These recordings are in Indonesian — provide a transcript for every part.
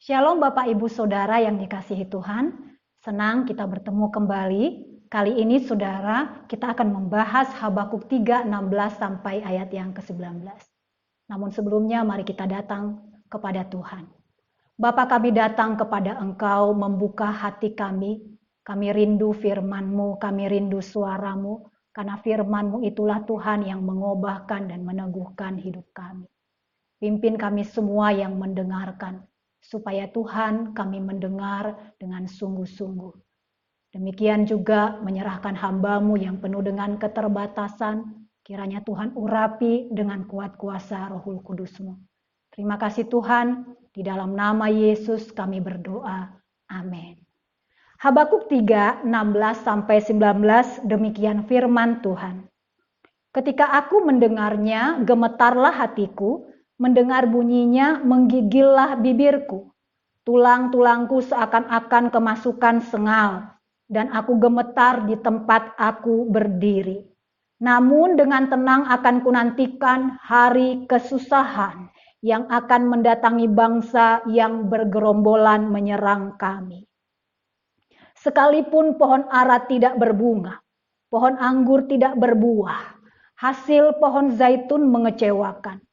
Shalom Bapak Ibu Saudara yang dikasihi Tuhan. Senang kita bertemu kembali. Kali ini Saudara, kita akan membahas Habakuk 3:16 sampai ayat yang ke-19. Namun sebelumnya mari kita datang kepada Tuhan. Bapa, kami datang kepada Engkau, membuka hati kami. Kami rindu firman-Mu, kami rindu suara-Mu, karena firman-Mu itulah Tuhan yang mengubahkan dan meneguhkan hidup kami. Pimpin kami semua yang mendengarkan, supaya Tuhan kami mendengar dengan sungguh-sungguh. Demikian juga menyerahkan hamba-Mu yang penuh dengan keterbatasan, kiranya Tuhan urapi dengan kuat kuasa Rohul Kudus-Mu. Terima kasih Tuhan, di dalam nama Yesus kami berdoa. Amin. Habakuk 3:16-19, demikian firman Tuhan. Ketika aku mendengarnya, gemetarlah hatiku, mendengar bunyinya, menggigillah bibirku. Tulang-tulangku seakan-akan kemasukan sengal, dan aku gemetar di tempat aku berdiri. Namun dengan tenang akan kunantikan hari kesusahan yang akan mendatangi bangsa yang bergerombolan menyerang kami. Sekalipun pohon ara tidak berbunga, pohon anggur tidak berbuah, hasil pohon zaitun mengecewakan.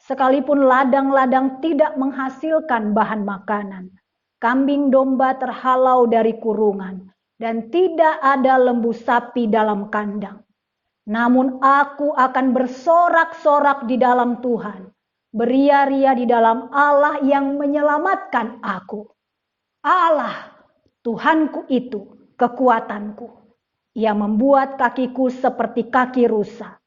Sekalipun ladang-ladang tidak menghasilkan bahan makanan, kambing domba terhalau dari kurungan, dan tidak ada lembu sapi dalam kandang. Namun aku akan bersorak-sorak di dalam Tuhan, beria-ria di dalam Allah yang menyelamatkan aku. Allah, Tuhanku itu kekuatanku. Ia membuat kakiku seperti kaki rusa.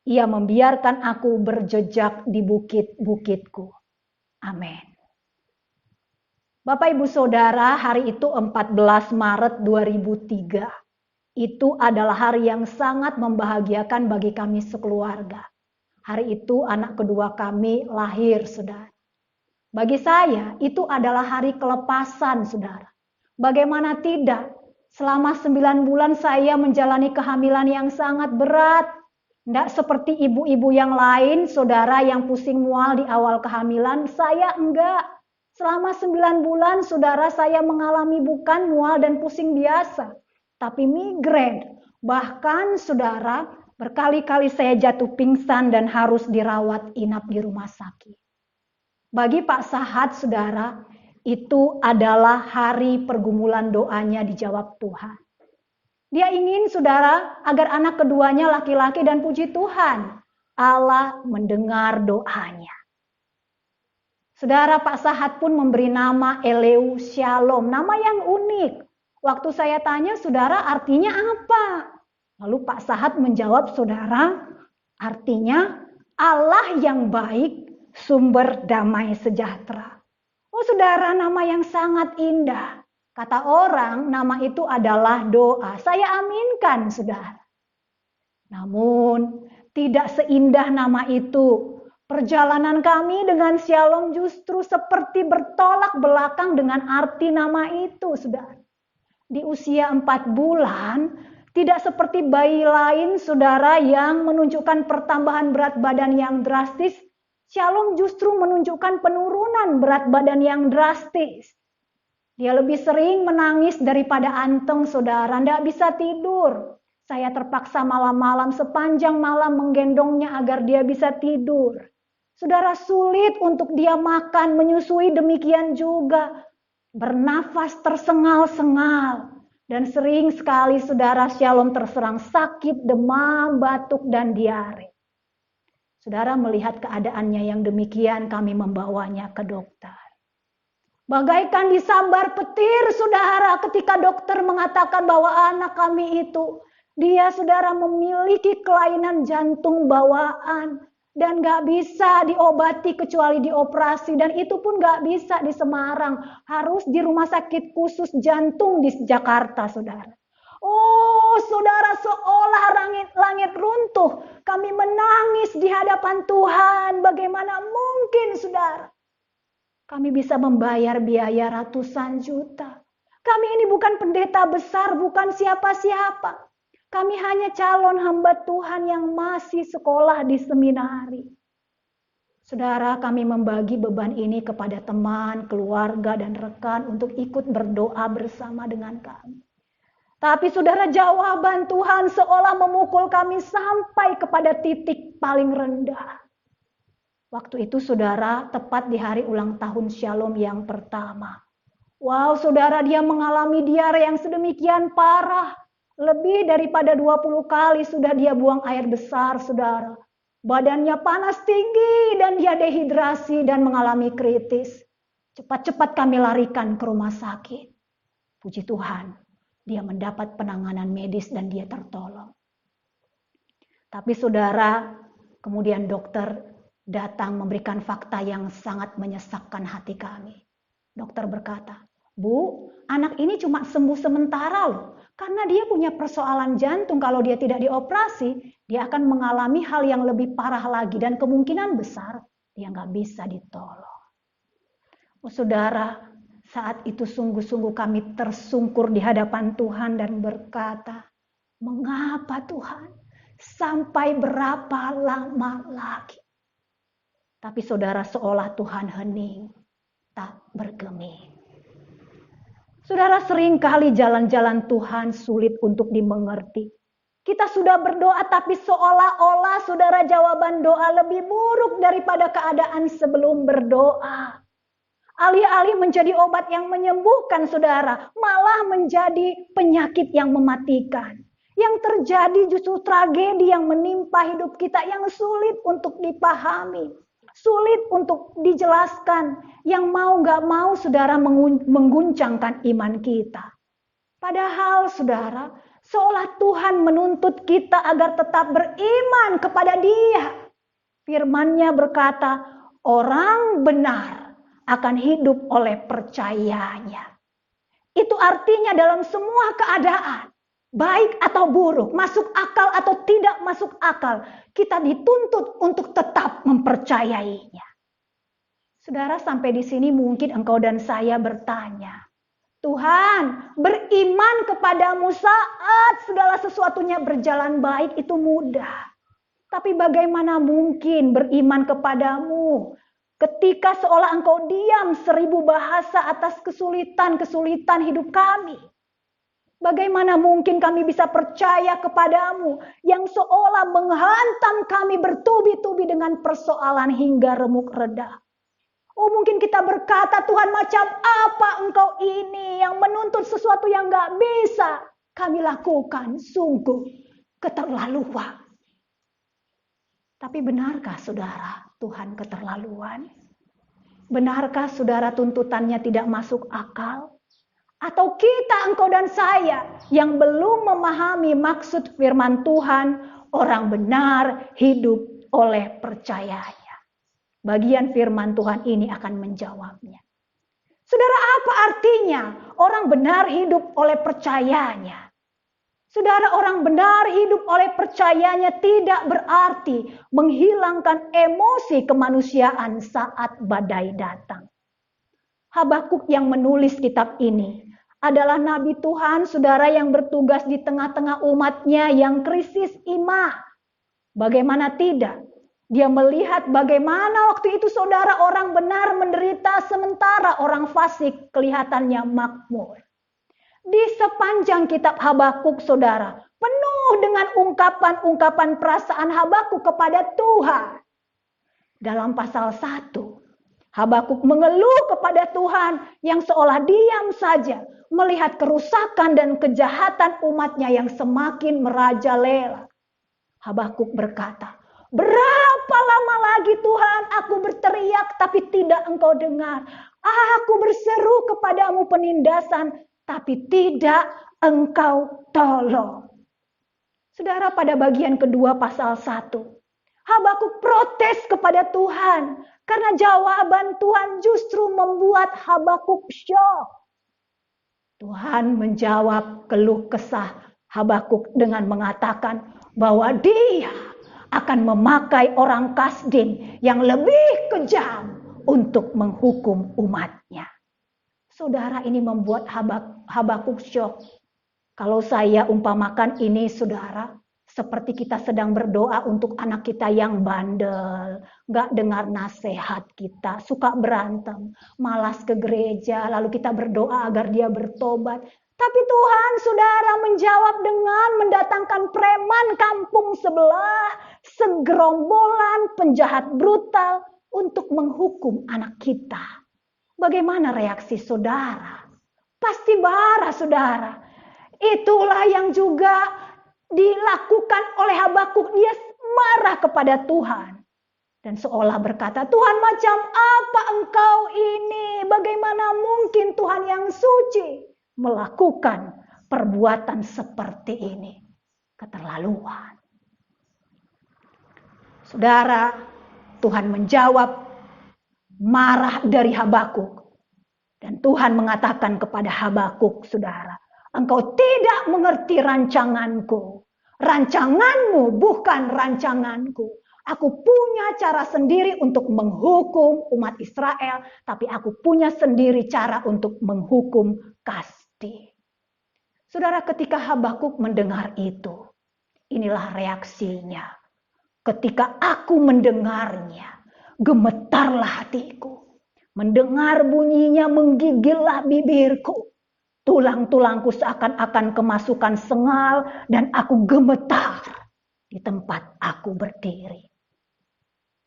Ia membiarkan aku berjejak di bukit-bukitku. Amin. Bapak Ibu Saudara, hari itu 14 Maret 2003. Itu adalah hari yang sangat membahagiakan bagi kami sekeluarga. Hari itu anak kedua kami lahir, Saudara. Bagi saya, itu adalah hari kelepasan, Saudara. Bagaimana tidak? Selama 9 bulan saya menjalani kehamilan yang sangat berat. Tidak seperti ibu-ibu yang lain, saudara, yang pusing mual di awal kehamilan. Saya enggak. Selama 9 bulan, saudara, saya mengalami bukan mual dan pusing biasa, tapi migrain. Bahkan, saudara, berkali-kali saya jatuh pingsan dan harus dirawat inap di rumah sakit. Bagi Pak Sahat, saudara, itu adalah hari pergumulan doanya dijawab Tuhan. Dia ingin saudara agar anak keduanya laki-laki dan puji Tuhan, Allah mendengar doanya. Saudara, Pak Sahat pun memberi nama Eleu Shalom, nama yang unik. Waktu saya tanya, saudara, artinya apa? Lalu Pak Sahat menjawab, saudara, artinya Allah yang baik, sumber damai sejahtera. Oh saudara, nama yang sangat indah. Kata orang, nama itu adalah doa. Saya aminkan, saudara. Namun, tidak seindah nama itu. Perjalanan kami dengan Shalom justru seperti bertolak belakang dengan arti nama itu, saudara. Di usia 4 bulan, tidak seperti bayi lain, saudara, yang menunjukkan pertambahan berat badan yang drastis. Shalom justru menunjukkan penurunan berat badan yang drastis. Dia lebih sering menangis daripada anteng, saudara. Tidak bisa tidur. Saya terpaksa malam-malam sepanjang malam menggendongnya agar dia bisa tidur. Saudara, sulit untuk dia makan, menyusui demikian juga. Bernafas tersengal-sengal. Dan sering sekali saudara Shalom terserang sakit, demam, batuk, dan diare. Saudara melihat keadaannya yang demikian, kami membawanya ke dokter. Bagaikan disambar petir, saudara, ketika dokter mengatakan bahwa anak kami itu, dia, saudara, memiliki kelainan jantung bawaan dan gak bisa diobati kecuali dioperasi, dan itu pun gak bisa di Semarang, harus di rumah sakit khusus jantung di Jakarta, saudara. Oh saudara, seolah langit runtuh, kami menangis di hadapan Tuhan. Bagaimana mungkin, saudara, kami bisa membayar biaya ratusan juta. Kami ini bukan pendeta besar, bukan siapa-siapa. Kami hanya calon hamba Tuhan yang masih sekolah di seminari. Saudara, kami membagi beban ini kepada teman, keluarga, dan rekan untuk ikut berdoa bersama dengan kami. Tapi saudara, jawaban Tuhan seolah memukul kami sampai kepada titik paling rendah. Waktu itu saudara, tepat di hari ulang tahun Shalom yang pertama. Wow, saudara, dia mengalami diare yang sedemikian parah. Lebih daripada 20 kali sudah dia buang air besar, saudara. Badannya panas tinggi dan dia dehidrasi dan mengalami kritis. Cepat-cepat kami larikan ke rumah sakit. Puji Tuhan, dia mendapat penanganan medis dan dia tertolong. Tapi saudara, kemudian dokter datang memberikan fakta yang sangat menyesakkan hati kami. Dokter berkata, "Bu, anak ini cuma sembuh sementara loh. Karena dia punya persoalan jantung, kalau dia tidak dioperasi, dia akan mengalami hal yang lebih parah lagi. Dan kemungkinan besar dia nggak bisa ditolong." Oh saudara, saat itu sungguh-sungguh kami tersungkur di hadapan Tuhan dan berkata, "Mengapa Tuhan? Sampai berapa lama lagi?" Tapi saudara, seolah Tuhan hening, tak bergeming. Saudara, seringkali jalan-jalan Tuhan sulit untuk dimengerti. Kita sudah berdoa tapi seolah-olah saudara jawaban doa lebih buruk daripada keadaan sebelum berdoa. Alih-alih menjadi obat yang menyembuhkan saudara, malah menjadi penyakit yang mematikan. Yang terjadi justru tragedi yang menimpa hidup kita yang sulit untuk dipahami. Sulit untuk dijelaskan, yang mau gak mau saudara mengguncangkan iman kita. Padahal saudara, seolah Tuhan menuntut kita agar tetap beriman kepada Dia. Firman-Nya berkata, orang benar akan hidup oleh percayanya. Itu artinya dalam semua keadaan, baik atau buruk, masuk akal atau tidak masuk akal, kita dituntut untuk tetap mempercayainya. Saudara, sampai di sini mungkin engkau dan saya bertanya, Tuhan, beriman kepadamu saat segala sesuatunya berjalan baik itu mudah. Tapi bagaimana mungkin beriman kepadamu ketika seolah engkau diam 1000 bahasa atas kesulitan-kesulitan hidup kami? Bagaimana mungkin kami bisa percaya kepadamu yang seolah menghantam kami bertubi-tubi dengan persoalan hingga remuk reda? Oh, mungkin kita berkata, Tuhan, macam apa engkau ini yang menuntut sesuatu yang gak bisa kami lakukan? Sungguh keterlaluan. Tapi benarkah saudara Tuhan keterlaluan? Benarkah saudara tuntutannya tidak masuk akal? Atau kita, engkau dan saya yang belum memahami maksud firman Tuhan, orang benar hidup oleh percayanya. Bagian firman Tuhan ini akan menjawabnya. Saudara, apa artinya orang benar hidup oleh percayanya? Saudara, orang benar hidup oleh percayanya tidak berarti menghilangkan emosi kemanusiaan saat badai datang. Habakuk yang menulis kitab ini adalah nabi Tuhan, saudara, yang bertugas di tengah-tengah umatnya yang krisis iman. Bagaimana tidak? Dia melihat bagaimana waktu itu saudara orang benar menderita sementara orang fasik kelihatannya makmur. Di sepanjang kitab Habakuk saudara, penuh dengan ungkapan-ungkapan perasaan Habakuk kepada Tuhan. Dalam pasal 1, Habakuk mengeluh kepada Tuhan yang seolah diam saja melihat kerusakan dan kejahatan umatnya yang semakin merajalela. Habakuk berkata, "Berapa lama lagi Tuhan aku berteriak tapi tidak engkau dengar. Aku berseru kepadamu penindasan tapi tidak engkau tolong." Saudara, pada bagian kedua pasal 1, Habakuk protes kepada Tuhan karena jawaban Tuhan justru membuat Habakuk syok. Tuhan menjawab keluh kesah Habakuk dengan mengatakan bahwa Dia akan memakai orang Kasdim yang lebih kejam untuk menghukum umatnya. Saudara, ini membuat Habakuk syok. Kalau saya umpamakan ini saudara, Seperti kita sedang berdoa untuk anak kita yang bandel, gak dengar nasihat kita, suka berantem, malas ke gereja, lalu kita berdoa agar dia bertobat. Tapi Tuhan, saudara, menjawab dengan mendatangkan preman kampung sebelah, segerombolan penjahat brutal untuk menghukum anak kita. Bagaimana reaksi saudara? Pasti marah, saudara. Itulah yang juga dilakukan oleh Habakuk. Dia marah kepada Tuhan dan seolah berkata, Tuhan, macam apa engkau ini? Bagaimana mungkin Tuhan yang suci melakukan perbuatan seperti ini? Keterlaluan. Saudara, Tuhan menjawab marah dari Habakuk. Dan Tuhan mengatakan kepada Habakuk, saudara, engkau tidak mengerti rancanganku. Rancanganmu bukan rancanganku. Aku punya cara sendiri untuk menghukum umat Israel, tapi aku punya sendiri cara untuk menghukum Kasdi. Saudara, ketika Habakuk mendengar itu, inilah reaksinya. Ketika aku mendengarnya, gemetarlah hatiku. Mendengar bunyinya menggigillah bibirku. Tulang-tulangku seakan-akan kemasukan sengal dan aku gemetar di tempat aku berdiri.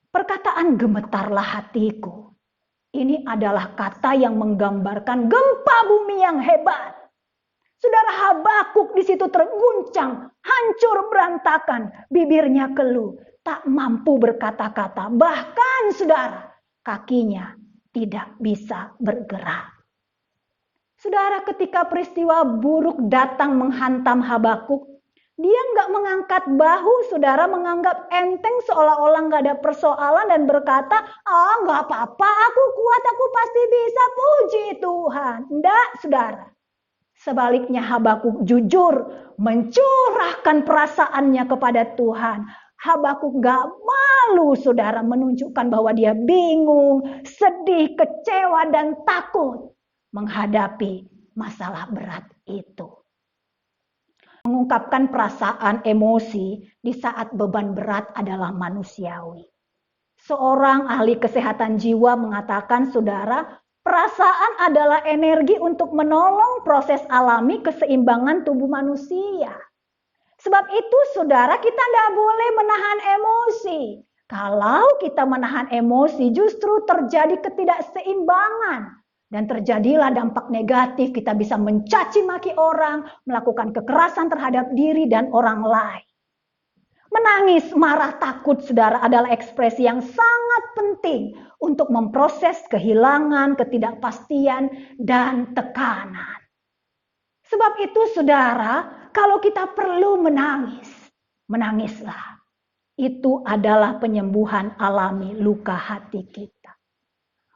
Perkataan gemetarlah hatiku, ini adalah kata yang menggambarkan gempa bumi yang hebat. Saudara, Habakuk di situ terguncang, hancur berantakan, bibirnya keluh, tak mampu berkata-kata, bahkan saudara, kakinya tidak bisa bergerak. Saudara, ketika peristiwa buruk datang menghantam Habakuk, dia nggak mengangkat bahu, saudara, menganggap enteng seolah-olah nggak ada persoalan dan berkata, nggak apa-apa, aku kuat, aku pasti bisa, puji Tuhan. Enggak, saudara. Sebaliknya Habakuk jujur mencurahkan perasaannya kepada Tuhan. Habakuk nggak malu, saudara, menunjukkan bahwa dia bingung, sedih, kecewa, dan takut menghadapi masalah berat itu. Mengungkapkan perasaan emosi di saat beban berat adalah manusiawi. Seorang ahli kesehatan jiwa mengatakan, saudara, perasaan adalah energi untuk menolong proses alami keseimbangan tubuh manusia. Sebab itu, saudara, kita tidak boleh menahan emosi. Kalau kita menahan emosi, justru terjadi ketidakseimbangan. Dan terjadilah dampak negatif, kita bisa mencaci maki orang, melakukan kekerasan terhadap diri dan orang lain. Menangis, marah, takut, saudara, adalah ekspresi yang sangat penting untuk memproses kehilangan, ketidakpastian, dan tekanan. Sebab itu, saudara, kalau kita perlu menangis, menangislah. Itu adalah penyembuhan alami luka hati kita.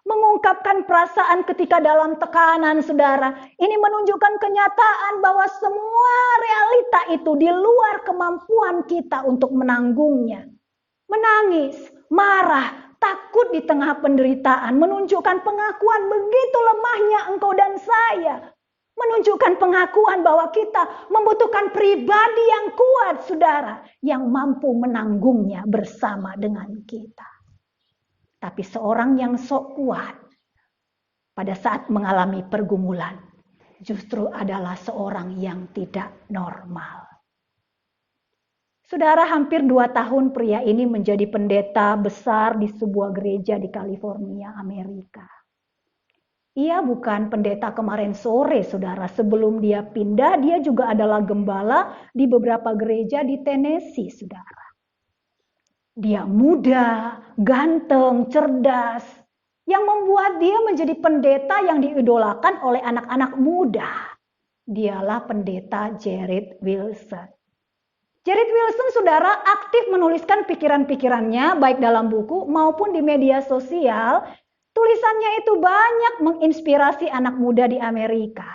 Mengungkapkan perasaan ketika dalam tekanan, saudara, ini menunjukkan kenyataan bahwa semua realita itu di luar kemampuan kita untuk menanggungnya. Menangis, marah, takut di tengah penderitaan, menunjukkan pengakuan begitu lemahnya engkau dan saya. Menunjukkan pengakuan bahwa kita membutuhkan pribadi yang kuat, saudara, yang mampu menanggungnya bersama dengan kita. Tapi seorang yang sok kuat pada saat mengalami pergumulan justru adalah seorang yang tidak normal. Saudara, hampir 2 tahun pria ini menjadi pendeta besar di sebuah gereja di California, Amerika. Ia bukan pendeta kemarin sore, saudara. Sebelum dia pindah, dia juga adalah gembala di beberapa gereja di Tennessee, saudara. Dia muda, ganteng, cerdas, yang membuat dia menjadi pendeta yang diidolakan oleh anak-anak muda. Dialah pendeta Jared Wilson. Jared Wilson, saudara, aktif menuliskan pikiran-pikirannya baik dalam buku maupun di media sosial. Tulisannya itu banyak menginspirasi anak muda di Amerika.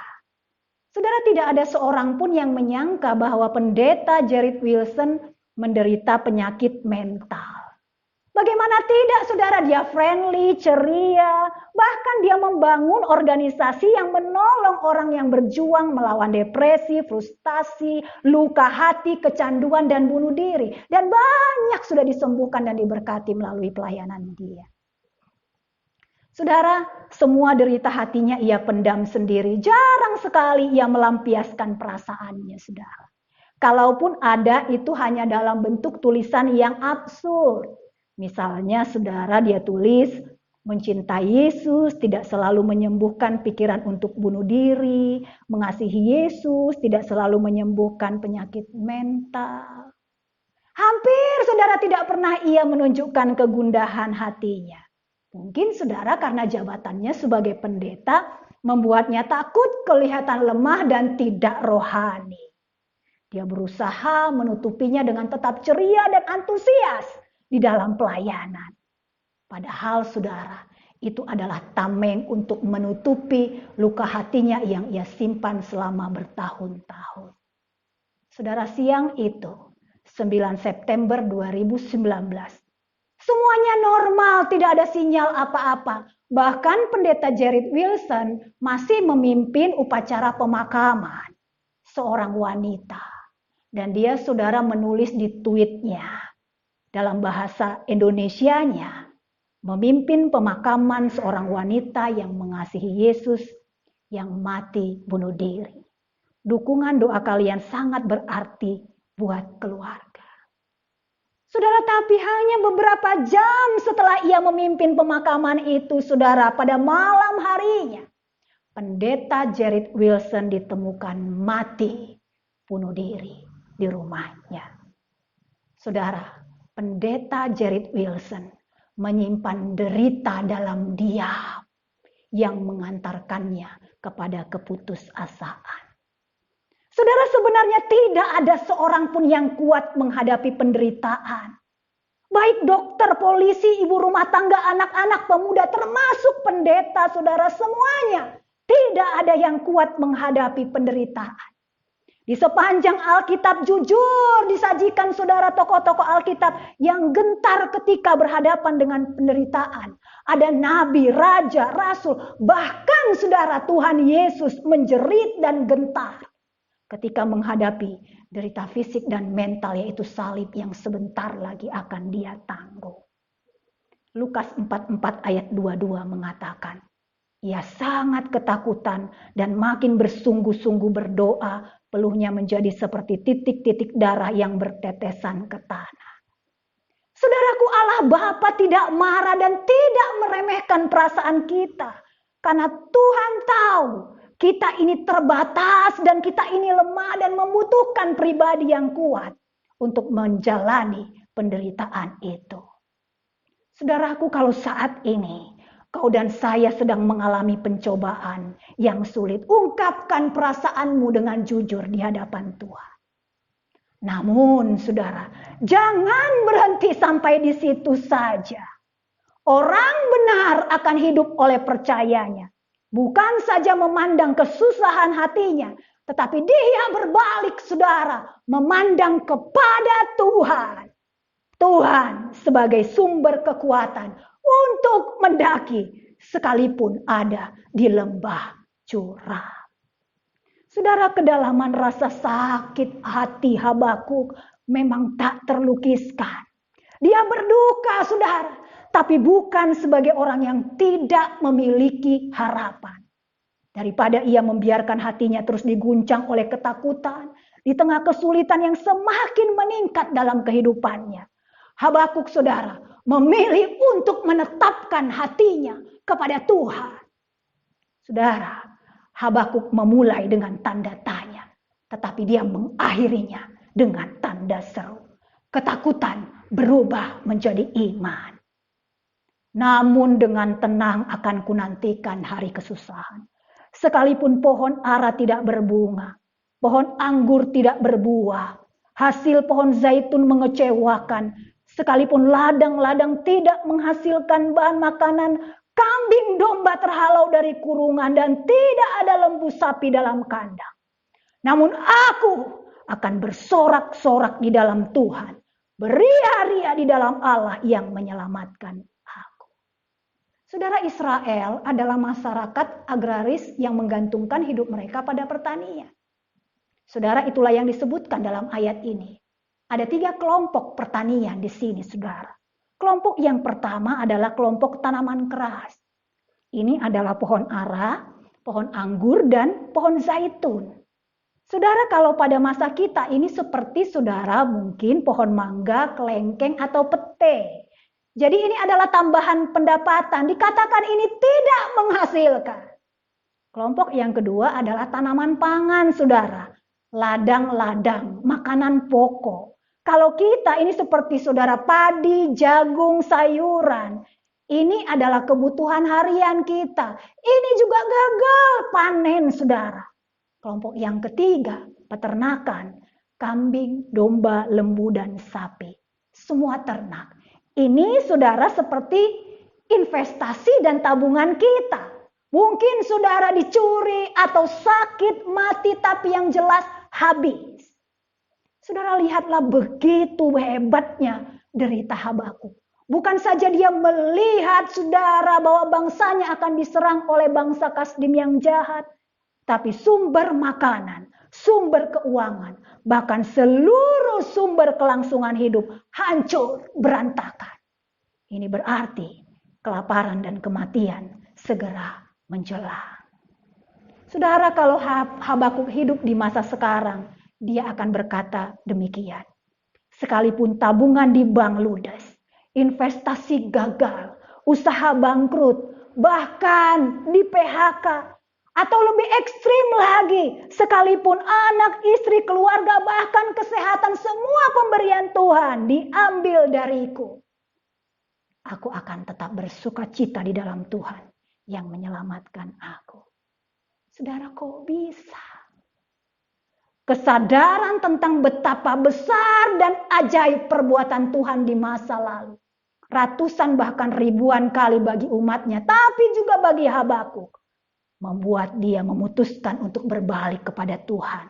Saudara, tidak ada seorang pun yang menyangka bahwa pendeta Jared Wilson menderita penyakit mental. Bagaimana tidak, saudara, dia friendly, ceria, bahkan dia membangun organisasi yang menolong orang yang berjuang melawan depresi, frustasi, luka hati, kecanduan, dan bunuh diri. Dan banyak sudah disembuhkan dan diberkati melalui pelayanan dia. Saudara, semua derita hatinya ia pendam sendiri. Jarang sekali ia melampiaskan perasaannya, saudara. Kalaupun ada, itu hanya dalam bentuk tulisan yang absurd. Misalnya, saudara, dia tulis, mencintai Yesus, tidak selalu menyembuhkan pikiran untuk bunuh diri, mengasihi Yesus, tidak selalu menyembuhkan penyakit mental. Hampir, saudara, tidak pernah ia menunjukkan kegundahan hatinya. Mungkin, saudara, karena jabatannya sebagai pendeta, membuatnya takut kelihatan lemah dan tidak rohani. Dia berusaha menutupinya dengan tetap ceria dan antusias di dalam pelayanan. Padahal, saudara, itu adalah tameng untuk menutupi luka hatinya yang ia simpan selama bertahun-tahun. Saudara, siang itu, 9 September 2019, semuanya normal, tidak ada sinyal apa-apa. Bahkan pendeta Jared Wilson masih memimpin upacara pemakaman seorang wanita. Dan dia, saudara, menulis di tweetnya, dalam bahasa Indonesianya, memimpin pemakaman seorang wanita yang mengasihi Yesus yang mati bunuh diri. Dukungan doa kalian sangat berarti buat keluarga. Saudara, tapi hanya beberapa jam setelah ia memimpin pemakaman itu, saudara, pada malam harinya, pendeta Jared Wilson ditemukan mati bunuh diri di rumahnya. Saudara, pendeta Jared Wilson menyimpan derita dalam diam yang mengantarkannya kepada keputusasaan. Saudara, sebenarnya tidak ada seorang pun yang kuat menghadapi penderitaan. Baik dokter, polisi, ibu rumah tangga, anak-anak, pemuda, termasuk pendeta, saudara, semuanya tidak ada yang kuat menghadapi penderitaan. Di sepanjang Alkitab jujur disajikan, saudara, tokoh-tokoh Alkitab yang gentar ketika berhadapan dengan penderitaan. Ada nabi, raja, rasul, bahkan, saudara, Tuhan Yesus menjerit dan gentar ketika menghadapi derita fisik dan mental, yaitu salib yang sebentar lagi akan dia tanggung. Lukas 44 ayat 22 mengatakan, ia sangat ketakutan dan makin bersungguh-sungguh berdoa, peluhnya menjadi seperti titik-titik darah yang bertetesan ke tanah. Saudaraku, Allah Bapa tidak marah dan tidak meremehkan perasaan kita. Karena Tuhan tahu kita ini terbatas dan kita ini lemah dan membutuhkan pribadi yang kuat untuk menjalani penderitaan itu. Saudaraku, kalau saat ini kau dan saya sedang mengalami pencobaan yang sulit, ungkapkan perasaanmu dengan jujur di hadapan Tuhan. Namun, saudara, jangan berhenti sampai di situ saja. Orang benar akan hidup oleh percayanya. Bukan saja memandang kesusahan hatinya, tetapi dia berbalik, saudara, memandang kepada Tuhan. Tuhan sebagai sumber kekuatan untuk mendaki sekalipun ada di lembah curam. Saudara, kedalaman rasa sakit hati Habakuk memang tak terlukiskan. Dia berduka, saudara, tapi bukan sebagai orang yang tidak memiliki harapan. Daripada ia membiarkan hatinya terus diguncang oleh ketakutan di tengah kesulitan yang semakin meningkat dalam kehidupannya, Habakuk, saudara, memilih untuk menetapkan hatinya kepada Tuhan. Saudara, Habakuk memulai dengan tanda tanya, tetapi dia mengakhirinya dengan tanda seru. Ketakutan berubah menjadi iman. Namun dengan tenang akan kunantikan hari kesusahan. Sekalipun pohon ara tidak berbunga, pohon anggur tidak berbuah, hasil pohon zaitun mengecewakan, sekalipun ladang-ladang tidak menghasilkan bahan makanan, kambing domba terhalau dari kurungan, dan tidak ada lembu sapi dalam kandang. Namun aku akan bersorak-sorak di dalam Tuhan. Beria-ria di dalam Allah yang menyelamatkan aku. Saudara, Israel adalah masyarakat agraris yang menggantungkan hidup mereka pada pertanian. Saudara, itulah yang disebutkan dalam ayat ini. Ada 3 kelompok pertanian di sini, saudara. Kelompok yang pertama adalah kelompok tanaman keras. Ini adalah pohon ara, pohon anggur, dan pohon zaitun. Saudara, kalau pada masa kita ini seperti saudara mungkin pohon mangga, kelengkeng, atau pete. Jadi ini adalah tambahan pendapatan. Dikatakan ini tidak menghasilkan. Kelompok yang kedua adalah tanaman pangan, saudara. Ladang-ladang, makanan pokok. Kalau kita ini seperti saudara padi, jagung, sayuran. Ini adalah kebutuhan harian kita. Ini juga gagal panen, saudara. Kelompok yang ketiga, peternakan. Kambing, domba, lembu, dan sapi. Semua ternak. Ini, saudara, seperti investasi dan tabungan kita. Mungkin saudara dicuri atau sakit, mati, tapi yang jelas habis. Saudara, lihatlah begitu hebatnya derita Habakuk. Bukan saja dia melihat saudara bahwa bangsanya akan diserang oleh bangsa Kasdim yang jahat, tapi sumber makanan, sumber keuangan, bahkan seluruh sumber kelangsungan hidup hancur berantakan. Ini berarti kelaparan dan kematian segera menjelang. Saudara, kalau Habakuk hidup di masa sekarang, dia akan berkata demikian. Sekalipun tabungan di bank ludes, investasi gagal, usaha bangkrut, bahkan di PHK, atau lebih ekstrim lagi, sekalipun anak, istri, keluarga, bahkan kesehatan, semua pemberian Tuhan diambil dariku, aku akan tetap bersuka cita di dalam Tuhan yang menyelamatkan aku. Saudara, kok bisa? Kesadaran tentang betapa besar dan ajaib perbuatan Tuhan di masa lalu. Ratusan bahkan ribuan kali bagi umatnya, tapi juga bagi Habakuk. Membuat dia memutuskan untuk berbalik kepada Tuhan.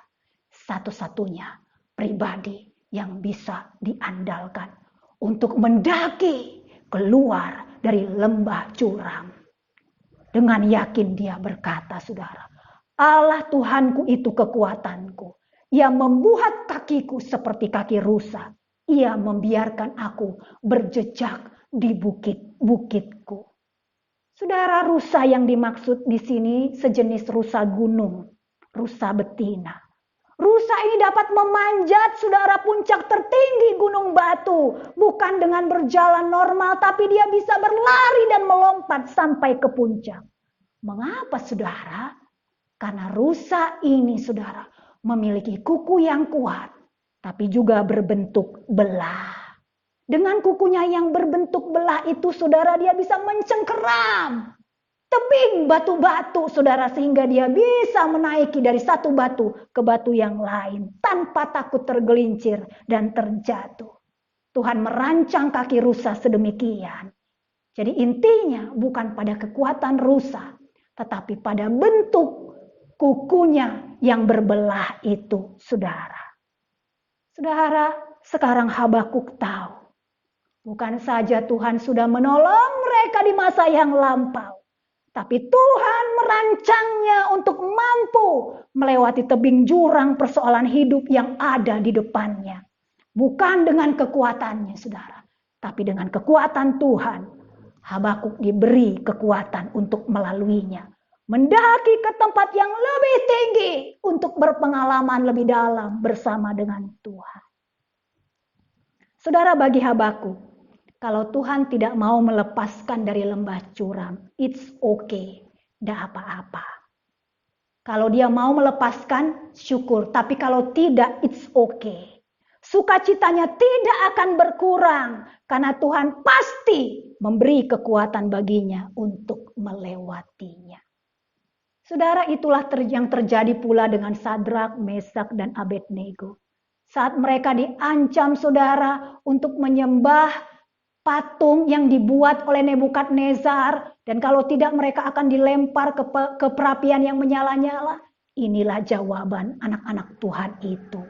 Satu-satunya pribadi yang bisa diandalkan. Untuk mendaki keluar dari lembah curam. Dengan yakin dia berkata, saudara, Allah Tuhanku itu kekuatanku. Ia membuat kakiku seperti kaki rusa. Ia membiarkan aku berjejak di bukit-bukitku. Saudara, rusa yang dimaksud di sini sejenis rusa gunung, rusa betina. Rusa ini dapat memanjat, saudara, puncak tertinggi Gunung Batu. Bukan dengan berjalan normal, tapi dia bisa berlari dan melompat sampai ke puncak. Mengapa, saudara? Karena rusa ini, saudara, memiliki kuku yang kuat, tapi juga berbentuk belah. Dengan kukunya yang berbentuk belah itu, saudara, dia bisa mencengkeram tebing batu-batu, saudara, sehingga dia bisa menaiki dari satu batu ke batu yang lain tanpa takut tergelincir dan terjatuh. Tuhan merancang kaki rusa sedemikian. Jadi intinya bukan pada kekuatan rusa, tetapi pada bentuk kukunya yang berbelah itu, saudara. Saudara, sekarang Habakuk tahu, bukan saja Tuhan sudah menolong mereka di masa yang lampau, tapi Tuhan merancangnya untuk mampu melewati tebing jurang persoalan hidup yang ada di depannya. Bukan dengan kekuatannya, saudara, tapi dengan kekuatan Tuhan. Habakuk diberi kekuatan untuk melaluinya. Mendaki ke tempat yang lebih tinggi untuk berpengalaman lebih dalam bersama dengan Tuhan. Saudara, bagi Habakuk, kalau Tuhan tidak mau melepaskan dari lembah curam, it's okay, tidak apa-apa. Kalau dia mau melepaskan, syukur. Tapi kalau tidak, it's okay. Sukacitanya tidak akan berkurang, karena Tuhan pasti memberi kekuatan baginya untuk melewatinya. Saudara, itulah yang terjadi pula dengan Sadrak, Mesak, dan Abednego. Saat mereka diancam, saudara, untuk menyembah patung yang dibuat oleh Nebukadnezar, dan kalau tidak mereka akan dilempar ke perapian yang menyala-nyala. Inilah jawaban anak-anak Tuhan itu.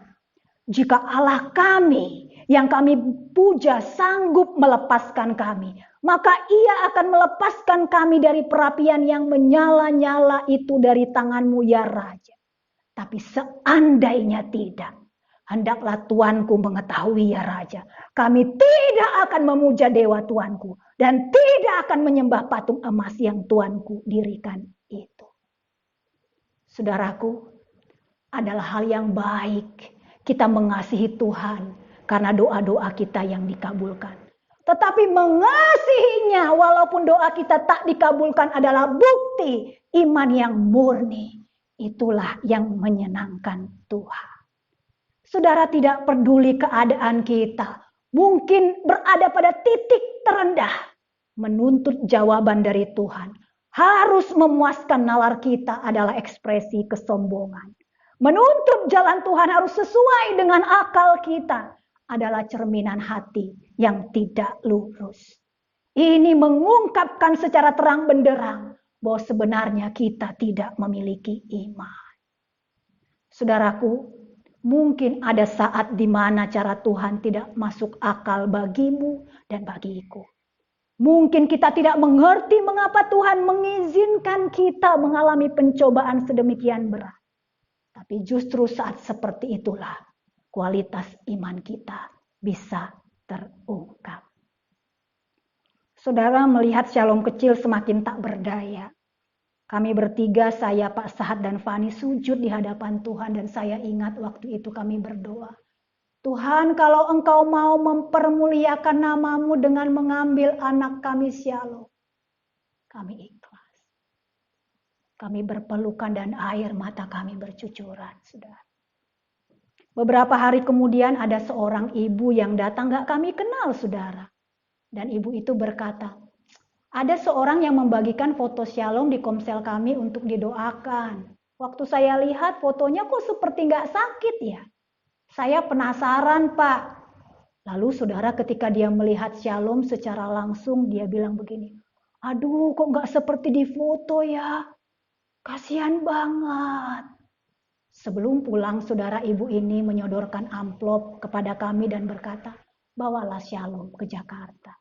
Jika Allah kami yang kami puja sanggup melepaskan kami, maka Ia akan melepaskan kami dari perapian yang menyala-nyala itu dari tangan-Mu ya Raja. Tapi seandainya tidak, hendaklah Tuanku mengetahui ya Raja, kami tidak akan memuja dewa Tuanku dan tidak akan menyembah patung emas yang Tuanku dirikan itu. Saudaraku, adalah hal yang baik kita mengasihi Tuhan karena doa-doa kita yang dikabulkan. Tetapi mengasihinya walaupun doa kita tak dikabulkan adalah bukti iman yang murni. Itulah yang menyenangkan Tuhan. Saudara tidak peduli keadaan kita. Mungkin berada pada titik terendah. Menuntut jawaban dari Tuhan. Harus memuaskan nalar kita adalah ekspresi kesombongan. Menuntut jalan Tuhan harus sesuai dengan akal kita adalah cerminan hati yang tidak lurus. Ini mengungkapkan secara terang benderang bahwa sebenarnya kita tidak memiliki iman. Saudaraku, mungkin ada saat di mana cara Tuhan tidak masuk akal bagimu dan bagiku. Mungkin kita tidak mengerti mengapa Tuhan mengizinkan kita mengalami pencobaan sedemikian berat. Tapi justru saat seperti itulah kualitas iman kita bisa terungkap. Saudara melihat Shalom kecil semakin tak berdaya. Kami bertiga, saya, Pak Sahat, dan Fani sujud di hadapan Tuhan. Dan saya ingat waktu itu kami berdoa. Tuhan, kalau Engkau mau mempermuliakan nama-Mu dengan mengambil anak kami Shalom, kami ikhlas. Kami berpelukan dan air mata kami bercucuran, saudara. Beberapa hari kemudian ada seorang ibu yang datang, gak kami kenal, saudara. Dan ibu itu berkata, ada seorang yang membagikan foto Shalom di komsel kami untuk didoakan. Waktu saya lihat fotonya kok seperti gak sakit ya. Saya penasaran, Pak. Lalu saudara ketika dia melihat Shalom secara langsung, dia bilang begini, aduh kok gak seperti di foto ya. Kasihan banget. Sebelum pulang, saudara ibu ini menyodorkan amplop kepada kami dan berkata, bawalah Shalom ke Jakarta.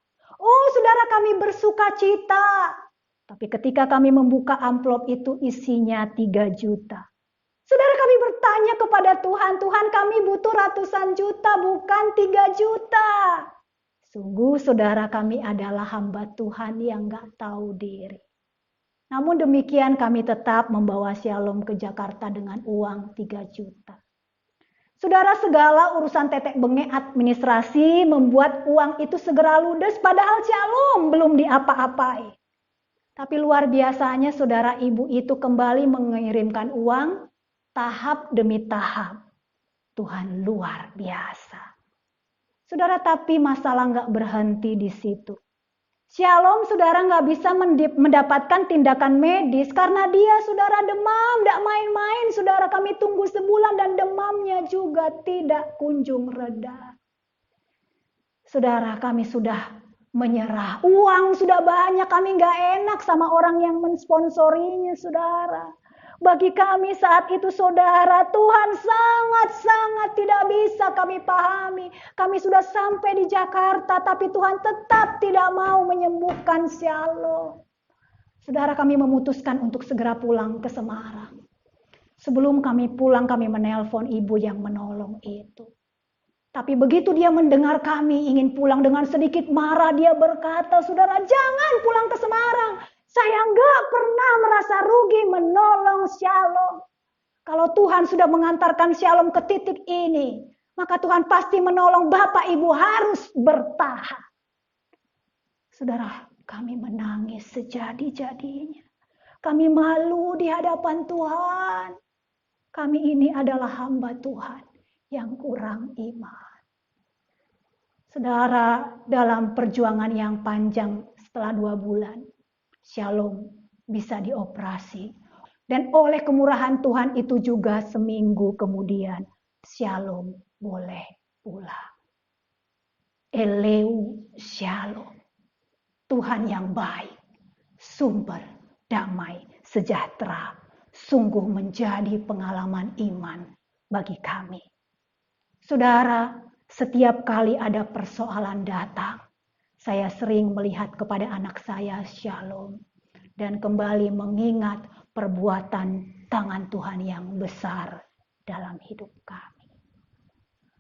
Oh, saudara kami bersuka cita. Tapi ketika kami membuka amplop itu isinya 3 juta. Saudara kami bertanya kepada Tuhan, Tuhan kami butuh ratusan juta, bukan 3 juta. Sungguh saudara kami adalah hamba Tuhan yang gak tahu diri. Namun demikian kami tetap membawa Shalom ke Jakarta dengan uang 3 juta. Saudara, segala urusan tetek bengek administrasi membuat uang itu segera ludes padahal Shalom belum diapa-apai. Tapi luar biasanya saudara ibu itu kembali mengirimkan uang tahap demi tahap. Tuhan luar biasa. Saudara, tapi masalah nggak berhenti di situ. Shalom saudara nggak bisa mendapatkan tindakan medis karena dia saudara demam, tidak main-main. Saudara kami tunggu sebulan dan demamnya juga tidak kunjung reda. Saudara kami sudah menyerah, uang sudah banyak, kami nggak enak sama orang yang mensponsorinya saudara. Bagi kami saat itu saudara, Tuhan sangat-sangat tidak bisa kami pahami. Kami sudah sampai di Jakarta, tapi Tuhan tetap tidak mau menyembuhkan Shalom. Saudara kami memutuskan untuk segera pulang ke Semarang. Sebelum kami pulang, kami menelpon ibu yang menolong itu. Tapi begitu dia mendengar kami ingin pulang dengan sedikit marah, dia berkata, saudara jangan pulang ke Semarang. Saya enggak pernah merasa rugi menolong Shalom. Kalau Tuhan sudah mengantarkan Shalom ke titik ini, maka Tuhan pasti menolong Bapak Ibu harus bertahan. Saudara, kami menangis sejadi-jadinya. Kami malu di hadapan Tuhan. Kami ini adalah hamba Tuhan yang kurang iman. Saudara, dalam perjuangan yang panjang setelah 2 bulan, Shalom bisa dioperasi. Dan oleh kemurahan Tuhan itu juga seminggu kemudian Shalom boleh pulang. Eleu Shalom. Tuhan yang baik, sumber damai sejahtera, sungguh menjadi pengalaman iman bagi kami. Saudara, setiap kali ada persoalan datang, saya sering melihat kepada anak saya Shalom dan kembali mengingat perbuatan tangan Tuhan yang besar dalam hidup kami.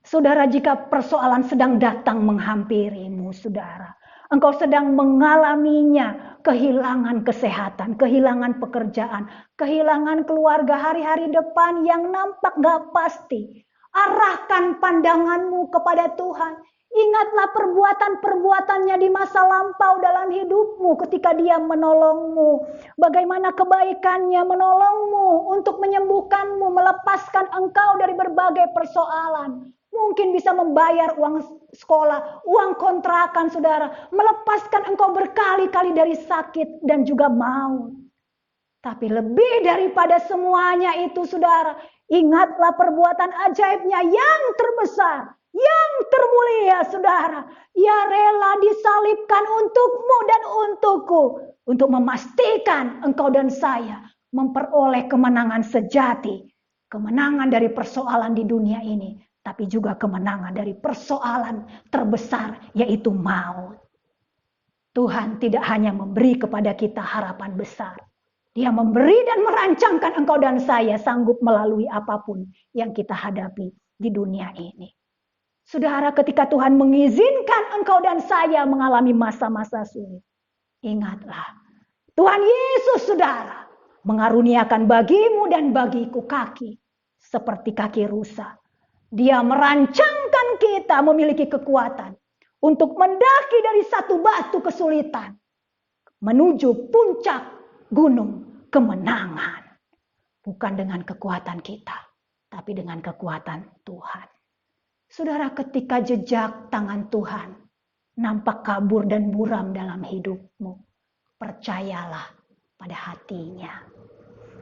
Saudara, jika persoalan sedang datang menghampirimu, saudara, engkau sedang mengalaminya, kehilangan kesehatan, kehilangan pekerjaan, kehilangan keluarga, hari-hari depan yang nampak gak pasti. Arahkan pandanganmu kepada Tuhan. Ingatlah perbuatan-perbuatannya di masa lampau dalam hidupmu ketika dia menolongmu. Bagaimana kebaikannya menolongmu untuk menyembuhkanmu, melepaskan engkau dari berbagai persoalan. Mungkin bisa membayar uang sekolah, uang kontrakan saudara. Melepaskan engkau berkali-kali dari sakit dan juga maut. Tapi lebih daripada semuanya itu saudara, ingatlah perbuatan ajaibnya yang terbesar, yang termulia saudara. Ia rela disalibkan untukmu dan untukku. Untuk memastikan engkau dan saya memperoleh kemenangan sejati. Kemenangan dari persoalan di dunia ini. Tapi juga kemenangan dari persoalan terbesar yaitu maut. Tuhan tidak hanya memberi kepada kita harapan besar. Dia memberi dan merancangkan engkau dan saya sanggup melalui apapun yang kita hadapi di dunia ini. Saudara, ketika Tuhan mengizinkan engkau dan saya mengalami masa-masa sulit, ingatlah, Tuhan Yesus saudara mengaruniakan bagimu dan bagiku kaki seperti kaki rusa. Dia merancangkan kita memiliki kekuatan untuk mendaki dari satu batu kesulitan menuju puncak gunung kemenangan. Bukan dengan kekuatan kita, tapi dengan kekuatan Tuhan. Saudara, ketika jejak tangan Tuhan nampak kabur dan buram dalam hidupmu, percayalah pada hatinya.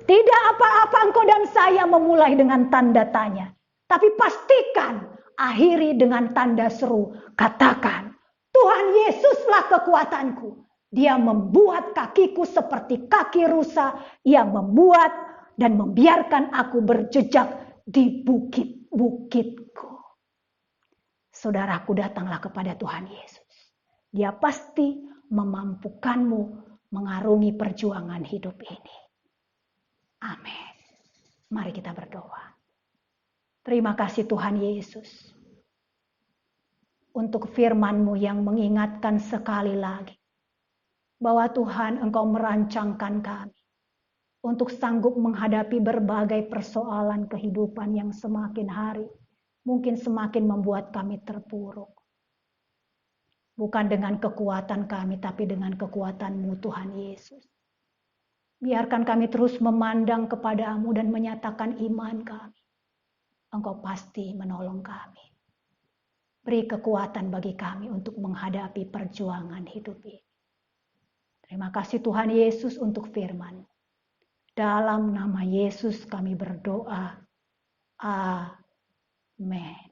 Tidak apa-apa engkau dan saya memulai dengan tanda tanya, tapi pastikan akhiri dengan tanda seru. Katakan, Tuhan Yesuslah kekuatanku. Dia membuat kakiku seperti kaki rusa. Ia membuat dan membiarkan aku berjejak di bukit-bukitku. Saudaraku, datanglah kepada Tuhan Yesus. Dia pasti memampukanmu mengarungi perjuangan hidup ini. Amin. Mari kita berdoa. Terima kasih Tuhan Yesus. Untuk firman-Mu yang mengingatkan sekali lagi. Bahwa Tuhan Engkau merancangkan kami. Untuk sanggup menghadapi berbagai persoalan kehidupan yang semakin hari. Mungkin semakin membuat kami terpuruk. Bukan dengan kekuatan kami, tapi dengan kekuatan-Mu Tuhan Yesus. Biarkan kami terus memandang kepada-Mu dan menyatakan iman kami. Engkau pasti menolong kami. Beri kekuatan bagi kami untuk menghadapi perjuangan hidup ini. Terima kasih Tuhan Yesus untuk firman. Dalam nama Yesus kami berdoa. Amin.